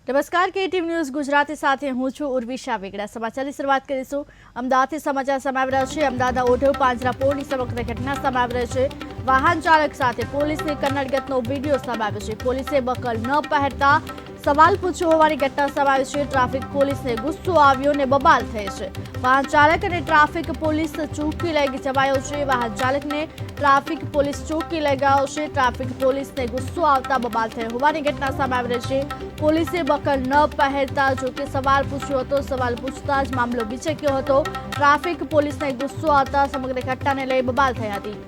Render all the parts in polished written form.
નમસ્કાર, KTV news Gujarati સાથે હું છું ઉર્વિશા વેગડા। સમાચારની શરૂઆત કરીશું અમદાવાદથી। સમાચાર સામે આવી રહ્યા છે। અમદાવાદના ઓઢવ પાંજરાપોળની સમગ્ર ઘટના સામે આવી રહી છે। વાહન ચાલક સાથે પોલીસની કન્નડગતનો વિડીયો સામે આવ્યો છે। પોલીસે બકલ ન પહેરતા સવાલ પૂછ્યો હોવાની ઘટના સામે આવી છે। ટ્રાફિક પોલીસને ગુસ્સો આવ્યો ને બબાલ થઈ છે। વાહન ચાલક અને ટ્રાફિક પોલીસ ચોકી લઈ જવાયો છે। વાહન ચાલકને ટ્રાફિક પોલીસ ચોકી લઈ ગયો છે। ટ્રાફિક પોલીસને ગુસ્સો આવતા બબાલ થઈ હોવાની ઘટના સામે આવી રહી છે। પોલીસે બકલ ન પહેરતા જોકે સવાલ પૂછ્યો હતો। સવાલ પૂછતા જ મામલો વિચક્યો હતો। ટ્રાફિક પોલીસને ગુસ્સો આવતા સમગ્ર ઘટનાને લઈ બબાલ થઈ હતી।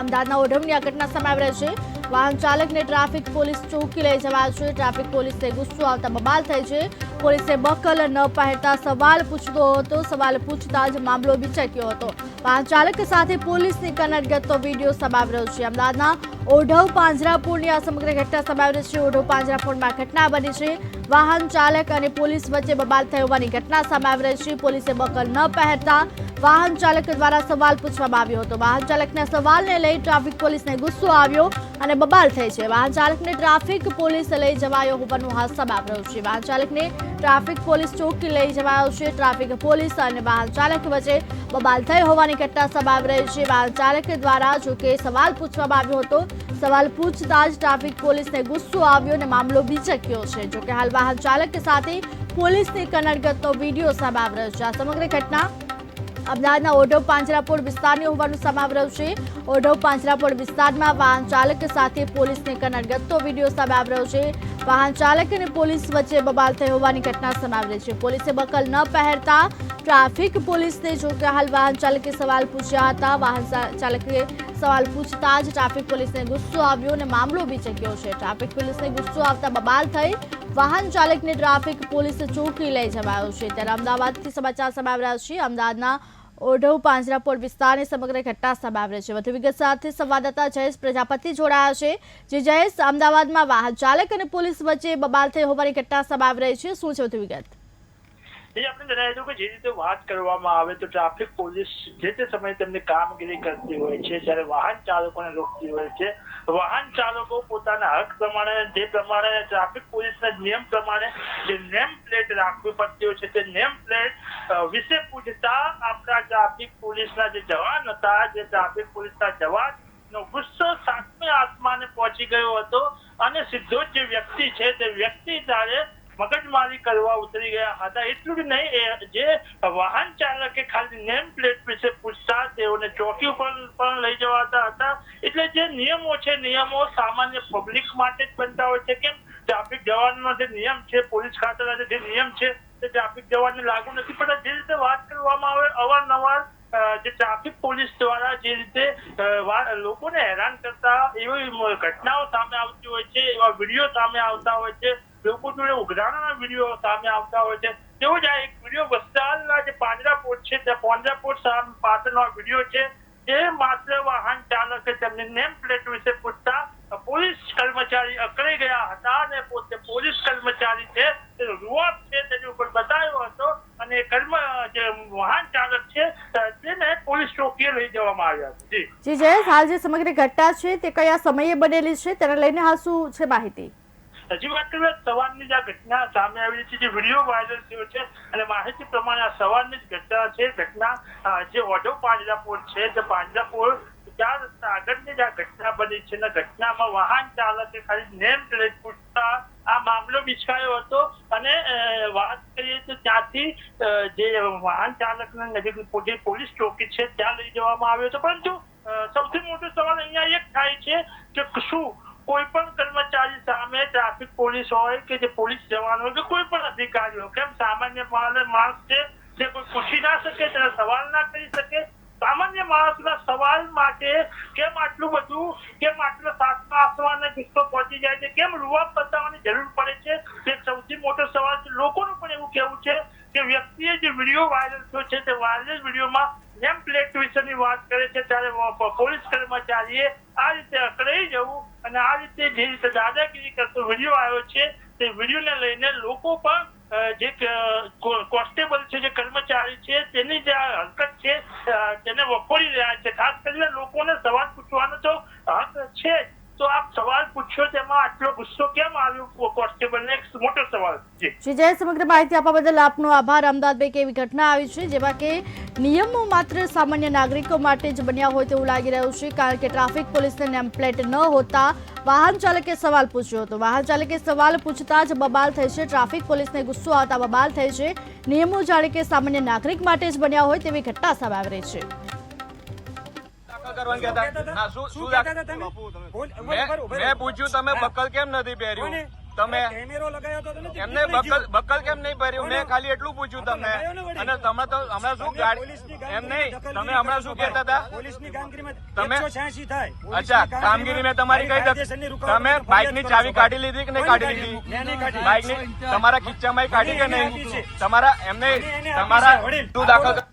અમદાવાદના ઓઢવની આ ઘટના સામે આવી રહી છે। વાહન ચાલકને ટ્રાફિક પોલીસ ચોકી લઈ જવાયો છે। ટ્રાફિક પોલીસને ગુસ્સો આવતા બબાલ થઈ છે। પોલીસે બકલ ન પહેરતા સવાલ પૂછતો હતો। સવાલ પૂછતા જ મામલો વિચક્યો હતો। વાહન ચાલક સાથે પોલીસની કન્નડગતનો વિડીયો સામે આવી રહ્યો છે। અમદાવાદના ઓઢવ પાંજરાપોળની આ સમગ્ર ઘટના સામે આવી રહી છે। ઓઢવ પાંજરાપોળમાં ઘટના બની છે। વાહન ચાલક અને પોલીસ વચ્ચે બબાલ થઈ હોવાની ઘટના સામે આવી રહી છે। પોલીસે બકલ ન પહેરતા વાહન ચાલક દ્વારા સવાલ પૂછવામાં આવ્યો હતો। વાહન ચાલકના સવાલને લઈ ટ્રાફિક પોલીસને ગુસ્સો આવ્યો અને બબાલ થઈ છે। વાહન ચાલકને ટ્રાફિક પોલીસ લઈ જવાયો હોવાનું હાલ સામે આવી રહ્યું છે। વાહન ચાલકને ટ્રાફિક પોલીસ ચોકી લઈ જવાયો છે। ટ્રાફિક પોલીસ અને વાહન ચાલક વચ્ચે બબાલ થઈ હોવાની ઘટના સામે આવી રહી છે। વાહન ચાલક દ્વારા જોકે સવાલ પૂછવામાં આવ્યો હતો। સવાલ પૂછતા જ ટ્રાફિક પોલીસને ગુસ્સો આવ્યો અને મામલો વિચક્યો છે। જોકે હાલ વાહન ચાલક સાથે પોલીસની કન્નડગતનો વિડીયો સામે આવી રહ્યો છે। આ સમગ્ર ઘટના અમદાવાદના ઓઢવ પાંજરાપોળ વિસ્તારની હોવાનું સામે આવી રહ્યું છે। ઓઢવ પાંજરાપોળ વિસ્તારમાં વાહન ચાલક સાથે પોલીસની કન્નડગતનો વિડીયો સામે આવી રહ્યો છે। વાહન ચાલક અને પોલીસ વચ્ચે બબાલ થઈ હોવાની ઘટના સામે આવી રહી છે। પોલીસે બકલ ન પહેરતા ટ્રાફિક પોલીસને જોકે હાલ વાહન ચાલકે સવાલ પૂછ્યા હતા। વાહન ચાલકે સવાલ પૂછતા જ ટ્રાફિક પોલીસને ગુસ્સો આવ્યો અને મામલો વિચક્યો છે। ટ્રાફિક પોલીસને ગુસ્સો આવતા બબાલ થઈ વાહન ચાલકને ટ્રાફિક પોલીસ ચોકી લઈ જવાયો છે। ત્યારે અમદાવાદથી સમાચાર સામે આવી રહ્યા છે। અમદાવાદના ઓઢવ પાંજરાપોળ વિસ્તારની સમગ્ર ઘટના સામે આવી રહી છે। વધુ વિગત સાથે સંવાદદાતા જયેશ પ્રજાપતિ જોડાયા છે। જે જયેશ, અમદાવાદમાં વાહન ચાલક અને પોલીસ વચ્ચે બબાલ થઈ હોવાની ઘટના સામે આવી રહી છે, શું છે વધુ વિગત? આપણે જણાવી દઉં કે જે રીતે વાત કરવામાં આવે તો ટ્રાફિક પોલીસ જે તે સમયે તેમની કામગીરી કરતી હોય છે ત્યારે વાહન ચાલકોને રોકતી હોય છે। વાહન ચાલકો પોતાના હક પ્રમાણે જે પ્રમાણે ટ્રાફિક પોલીસના નિયમ પ્રમાણે જે નેમ પ્લેટ રાખવી પડતી હોય છે તે નેમ પ્લેટ વિશે પૂછતા આપણા ટ્રાફિક પોલીસના જે જવાન હતા, જે ટ્રાફિક પોલીસના જવાનનો ગુસ્સો સાતમે આસમાને પહોંચી ગયો હતો અને સીધો જે વ્યક્તિ છે તે વ્યક્તિ ત્યારે મગજમારી કરવા ઉતરી ગયા હતા। એટલું જ નહીં, જે વાહન ચાલકે ખાલી નેમ પ્લેટ વિશે પૂછતા તેઓને ચોકી ઉપર પણ લઈ જવાતા હતા। એટલે જે નિયમો છે, નિયમો સામાન્ય પબ્લિક માટે જ બનતા હોય છે। કેમ ટ્રાફિક જવાનનો જે નિયમ છે, પોલીસ ખાતાના જે નિયમ છે તે ટ્રાફિક જવાનને લાગુ નથી પડતા। જે રીતે વાત કરવામાં આવે અવારનવાર જે ટ્રાફિક પોલીસ દ્વારા જે રીતે લોકોને હેરાન કરતા એવી ઘટનાઓ સામે આવતી હોય છે, એવા વિડીયો સામે આવતા હોય છે, લોકો જોડે ઉઘરાણાના વિડીયો સામે આવતા હોય છે। તેવો જ આ એક વિડીયો વસ્ત્રાલના જે પાંજરાપોળ છે તે પાંજરાપોળ પાસેનો વિડીયો છે, જે માત્ર વાહન ચાલકે તેમની નેમ પ્લેટ વિશે પૂછતા પોલીસ કર્મચારી અકળાઈ ગયા હતા અને પોતે પોલીસ કર્મચારી છે તે રૂઆબ છે તેની ઉપર બતાવ્યો હતો અને જે વાહન ચાલક છે તેને પોલીસ ચોકીએ લઈ જવામાં આવ્યા હતા। જી જયેશ, હાલ જે સમગ્ર ઘટના છે તે કયા સમયે બનેલી છે, તેને લઈને હાલ શું છે માહિતી? હજી વાત કરીએ સવારની જે ઘટના સામે આવી છે, જે વિડીયો વાયરલ થયો છે અને માહિતી પ્રમાણે આ સવારની જ ઘટના છે। ઘટના જે ઓઢવ પાંજરાપોળ છે તે પાંજરાપોળ 4 રસ્તા આગળની જે ઘટના બની છે અને ઘટનામાં વાહન ચાલકે ખાલી નેમ પ્લેટ પૂછતા આ મામલો વિચકાયો હતો અને વાત કરીએ તો ત્યાંથી જે વાહન ચાલકના નજીક પોલીસ ચોકી છે ત્યાં લઈ જવામાં આવ્યો હતો। પરંતુ સૌથી મોટો સવાલ અહીંયા એક થાય છે કે શું કોઈ પણ કર્મચારી સામે ટ્રાફિક પોલીસ હોય કે જે પોલીસ જવાન હોય કે કોઈ પણ અધિકારી હોય, કેમ સામાન્ય માણસ છે જે કોઈ પૂછી ના શકે, તેના સવાલ ના કરી શકે? સામાન્ય માણસના સવાલ માટે કેમ આટલું બધું, કેમ આટલો સાતમા આસમાને ગુસ્સો પહોંચી જાય છે, કેમ રૂઆબ બતાવવાની જરૂર પડે છે? એક સૌથી મોટો સવાલ છે। લોકોનું પણ એવું કહેવું છે કે વ્યક્તિએ જે વિડીયો વાયરલ થયો છે તે વાયરલ વિડીયોમાં નેમ પ્લેટ વિશેની વાત કરે છે ત્યારે પોલીસ કર્મચારીએ આ રીતે અકળાઈ જવું અને આ રીતે જે રીતે દાદાગીરી કરતો વિડીયો આવ્યો છે તે વિડીયોને લઈને લોકો પણ જે કોન્સ્ટેબલ છે, જે કર્મચારી છે તેની જે હરકત છે તેને વખોડી રહ્યા છે। ખાસ કરીને લોકોને સવાલ પૂછવાનો તો હક છે, તો આપ સવાલ પૂછ્યો તેમાં આટલો ગુસ્સો કેમ આવ્યો કોન્સ્ટેબલને, એક મોટો સવાલ છે. શ્રી જય, સમગ્ર માહિતી આપવા બદલ આપનો આભાર. અમદાવાદ એક એવી ઘટના આવી છે જેમાં કે નિયમો માત્ર સામાન્ય નાગરિકો માટે જ બન્યા હોય તેવું લાગી રહ્યું છે, કારણ કે ટ્રાફિક પોલીસને નેમ પ્લેટ ન હોતા વાહન ચાલકે સવાલ પૂછ્યો હતો. વાહન ચાલકે સવાલ પૂછતા જ બબાલ થઈ છે. ટ્રાફિક પોલીસને ગુસ્સો આવતા બબાલ થઈ છે. નિયમો જાણે કે સામાન્ય નાગરિક માટે જ બન્યા હોય તેવી ઘટના સામે આવી રહી છે. મેં પૂછ્યું તમે બક્કલ કેમ નથી પહેર્યું, તમે એમને બક્કલ કેમ નહીં પહેર્યું, મેં ખાલી એટલું પૂછ્યું તમને. અને તમે તો હમણાં શું ગાડી એમ નહીં, તમે હમણાં શું કહેતા હતા તમે? અચ્છા, કામગીરી મેં તમારી કઈ, તમે બાઇક ની ચાવી કાઢી લીધી કે નહીં કાઢી લીધી? બાઇક ની તમારા ખીચામાં કાઢી કે નહીં? તમારા એમને તમારા શું દાખલ